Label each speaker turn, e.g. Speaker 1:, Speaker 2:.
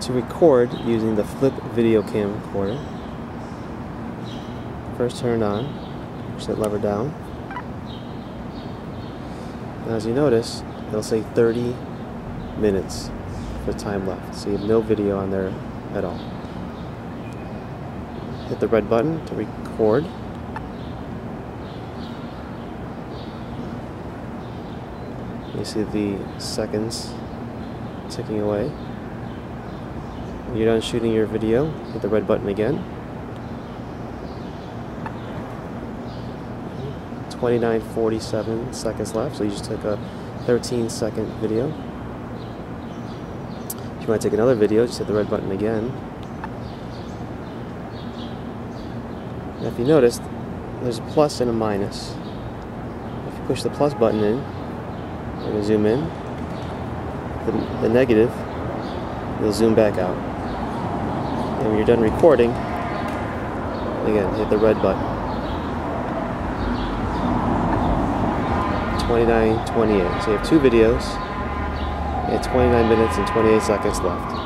Speaker 1: to record using the Flip video camcorder. First turn it on, push that lever down. Now as you notice, it'll say 30 minutes for time left, so you have no video on there at all. Hit the red button to record. You see the seconds ticking away. When you're done shooting your video, hit the red button again. 29:47 seconds left, so you just took a 13-second video. If you want to take another video, just hit the red button again. Now if you notice, there's a plus and a minus. If you push the plus button in, we're going to zoom in. The negative, you'll zoom back out. And when you're done recording, again, hit the red button. 29:28. So you have two videos. You have 29 minutes and 28 seconds left.